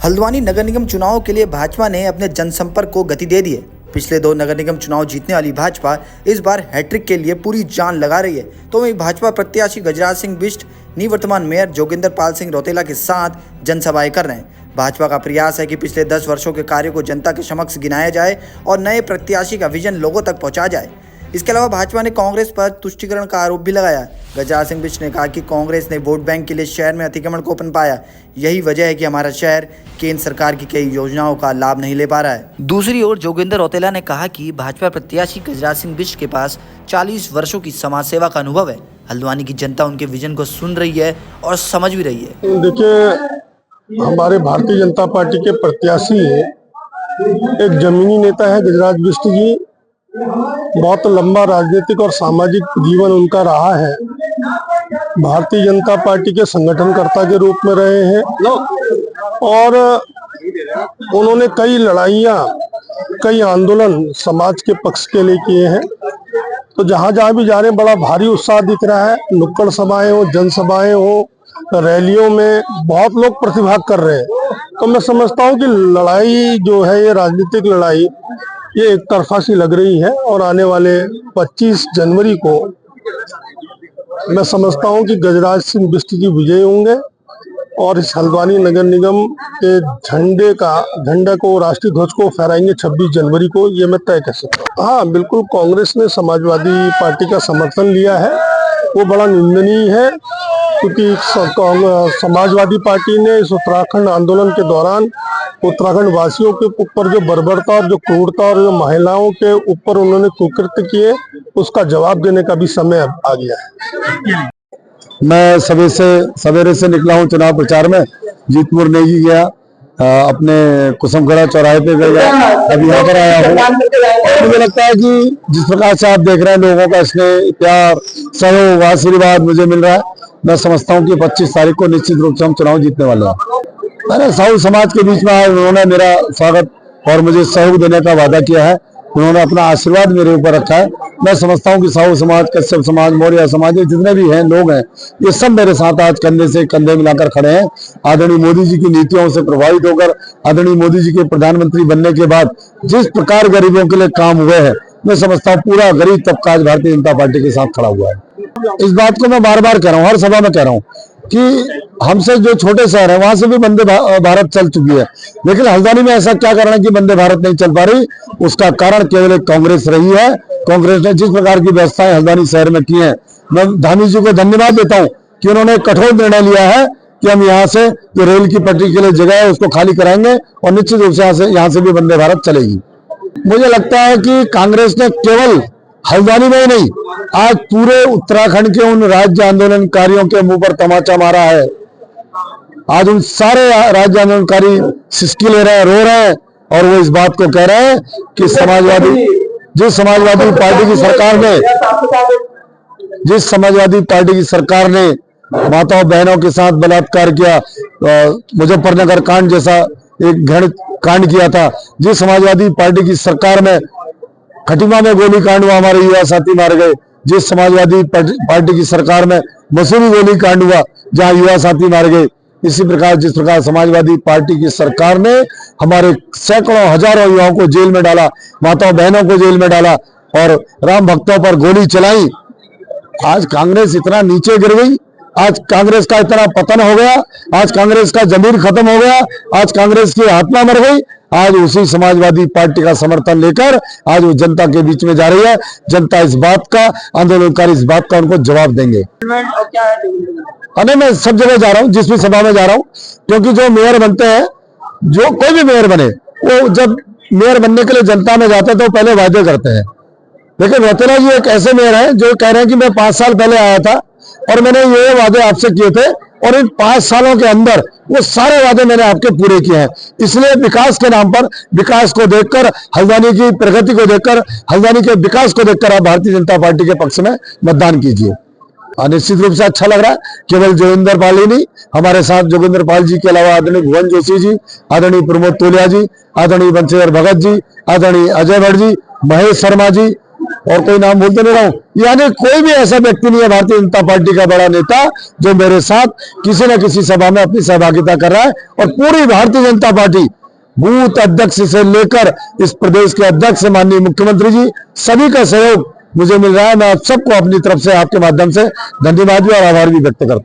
हल्द्वानी नगर निगम चुनाव के लिए भाजपा ने अपने जनसंपर्क को गति दे दी है। पिछले 2 नगर निगम चुनाव जीतने वाली भाजपा इस बार हैट्रिक के लिए पूरी जान लगा रही है। तो वहीं भाजपा प्रत्याशी गजराज सिंह बिष्ट निवर्तमान मेयर जोगिंदर पाल सिंह रौतेला के साथ जनसभाएं कर रहे हैं। भाजपा का प्रयास है कि पिछले 10 वर्षों के कार्यों को जनता के समक्ष गिनाया जाए और नए प्रत्याशी का विजन लोगों तक पहुंचाया जाए। इसके अलावा भाजपा ने कांग्रेस पर तुष्टीकरण का आरोप भी लगाया। गजराज सिंह बिष्ट ने कहा कि कांग्रेस ने वोट बैंक के लिए शहर में अतिक्रमण को पनपाया। यही वजह है कि हमारा शहर केंद्र सरकार की कई योजनाओं का लाभ नहीं ले पा रहा है। दूसरी ओर जोगिंदर रौतेला ने कहा कि भाजपा प्रत्याशी गजराज सिंह बिष्ट के पास 40 वर्षों की समाज सेवा का अनुभव है। हल्द्वानी की जनता उनके विजन को सुन रही है और समझ भी रही है। देखिए, हमारे भारतीय जनता पार्टी के प्रत्याशी एक जमीनी नेता है गजराज बिष्ट जी। बहुत लंबा राजनीतिक और सामाजिक जीवन उनका रहा है। भारतीय जनता पार्टी के संगठनकर्ता के रूप में रहे हैं और उन्होंने कई लड़ाइयाँ, कई आंदोलन समाज के पक्ष के लिए किए हैं। तो जहाँ जहाँ भी जा रहे हैं बड़ा भारी उत्साह दिख रहा है। नुक्कड़ सभाएं हो, जनसभाएं हो, रैलियों में बहुत लोग प्रतिभाग कर रहे हैं। तो मैं समझता हूँ कि लड़ाई जो है, ये राजनीतिक लड़ाई, ये एक तरफा सी लग रही है और आने वाले 25 जनवरी को मैं समझता हूं कि गजराज सिंह बिष्ट जी विजयी होंगे और इस हल्द्वानी नगर निगम के झंडे को, राष्ट्रीय ध्वज को फहराएंगे 26 जनवरी को। ये मैं तय कर सकता हूँ। हाँ, बिल्कुल कांग्रेस ने समाजवादी पार्टी का समर्थन लिया है, वो बड़ा निंदनीय है, क्योंकि समाजवादी पार्टी ने इस उत्तराखंड आंदोलन के दौरान उत्तराखंड वासियों के ऊपर जो बर्बरता और जो क्रूरता और जो महिलाओं के ऊपर उन्होंने कुकृत्य किए, उसका जवाब देने का भी समय आ गया है। मैं सवेरे से निकला हूं चुनाव प्रचार में। जीतपुर नहीं गया, अपने कुसुमगढ़ा चौराहे पे गया, अभी यहाँ पर आया हूँ। मुझे लगता है कि जिस प्रकार से आप देख रहे हैं लोगों का स्नेह, प्यार, सहयोग, आशीर्वाद मुझे मिल रहा है, मैं समझता हूँ कि 25 तारीख को निश्चित रूप से हम चुनाव जीतने वाले हैं। मैंने साहू समाज के बीच में आए, उन्होंने मेरा स्वागत और मुझे सहयोग देने का वादा किया है। उन्होंने अपना आशीर्वाद मेरे ऊपर रखा है। मैं समझता हूं कि साहू समाज, कश्यप समाज, मौर्य समाज, जितने भी हैं लोग हैं, ये सब मेरे साथ आज कंधे से कंधे मिलाकर खड़े हैं। आदरणीय मोदी जी की नीतियों से प्रभावित होकर, आदरणीय मोदी जी के प्रधानमंत्री बनने के बाद जिस प्रकार गरीबों के लिए काम हुए हैं, मैं समझता हूँ पूरा गरीब तबका आज भारतीय जनता पार्टी के साथ खड़ा हुआ है। इस बात को मैं बार बार कह रहा हूँ, हर सभा में कह रहा हूँ कि हमसे जो छोटे शहर है वहां से भी वंदे भारत चल चुकी है, लेकिन हल्द्वानी में ऐसा क्या कारण है कि वंदे भारत नहीं चल पा रही? उसका कारण केवल एक कांग्रेस रही है। कांग्रेस ने जिस प्रकार की व्यवस्थाएं हल्द्वानी शहर में की हैं, मैं धामी जी को धन्यवाद देता हूं कि उन्होंने कठोर निर्णय लिया है कि हम यहाँ से जो रेल की पटरी के लिए जगह है उसको खाली कराएंगे और निश्चित रूप से यहाँ से भी वंदे भारत चलेगी। मुझे लगता है कि कांग्रेस ने केवल हल्द्वानी में ही नहीं, आज पूरे उत्तराखंड के उन राज्य आंदोलनकारियों के मुंह पर तमाचा मारा है। आज उन सारे राज्य आंदोलनकारी सिसकी ले रहे हैं, रो रहे हैं और वो इस बात को कह रहे हैं कि जिस समाजवादी पार्टी की सरकार ने माताओं बहनों के साथ बलात्कार किया, मुजफ्फरनगर कांड जैसा एक घृणित कांड किया था, जिस समाजवादी पार्टी की सरकार में खटीमा में गोली कांड हुआ, हमारे युवा साथी मार गए, जिस समाजवादी पार्टी की सरकार में मसूरी गोली कांड हुआ जहां युवा साथी मार गए, इसी प्रकार जिस प्रकार समाजवादी पार्टी की सरकार ने हमारे सैकड़ों हजारों युवाओं को जेल में डाला, माताओं बहनों को जेल में डाला और राम भक्तों पर गोली चलाई, आज कांग्रेस इतना नीचे गिर गई, आज कांग्रेस का इतना पतन हो गया, आज कांग्रेस का जमीर खत्म हो गया, आज कांग्रेस की आत्मा मर गई। आज उसी समाजवादी पार्टी का समर्थन लेकर आज वो जनता के बीच में जा रही है। जनता इस बात का, आंदोलनकारी इस बात का उनको जवाब देंगे। अरे मैं सब जगह जा रहा हूँ, जिस भी सभा में जा रहा हूँ, क्योंकि जो मेयर बनते हैं, जो कोई भी मेयर बने, वो जब मेयर बनने के लिए जनता में जाते हैं तो पहले वादे करते हैं। लेकिन रौतेला जी एक ऐसे मेयर हैं जो कह रहे हैं कि मैं 5 साल पहले आया था और मैंने ये वादे आपसे किए थे और इन 5 सालों के अंदर वो सारे वादे मैंने आपके पूरे किए हैं। इसलिए विकास के नाम पर, विकास को देखकर, हल्द्वानी की प्रगति को देखकर, हल्द्वानी के विकास को देखकर आप भारतीय जनता पार्टी के पक्ष में मतदान कीजिए। निश्चित रूप से अच्छा लग रहा है। केवल जोगिंदर पाल ही नहीं, हमारे साथ जोगिंदर पाल जी के अलावा आदरणीय भुवन जोशी जी, आदरणीय प्रमोद तोलिया जी, आदरणीय बंशीधर भगत जी, आदरणीय अजय भट्ट जी, महेश शर्मा जी, और कोई नाम बोलते नहीं रहा हूं। यानी कोई भी ऐसा व्यक्ति नहीं है भारतीय जनता पार्टी का बड़ा नेता जो मेरे साथ किसी न किसी सभा में अपनी सहभागिता कर रहा है। और पूरी भारतीय जनता पार्टी बूथ अध्यक्ष से लेकर इस प्रदेश के अध्यक्ष माननीय मुख्यमंत्री जी सभी का सहयोग मुझे मिल रहा है। मैं आप सबको अपनी तरफ से आपके माध्यम से धन्यवाद भी और आभार भी व्यक्त करता हूं।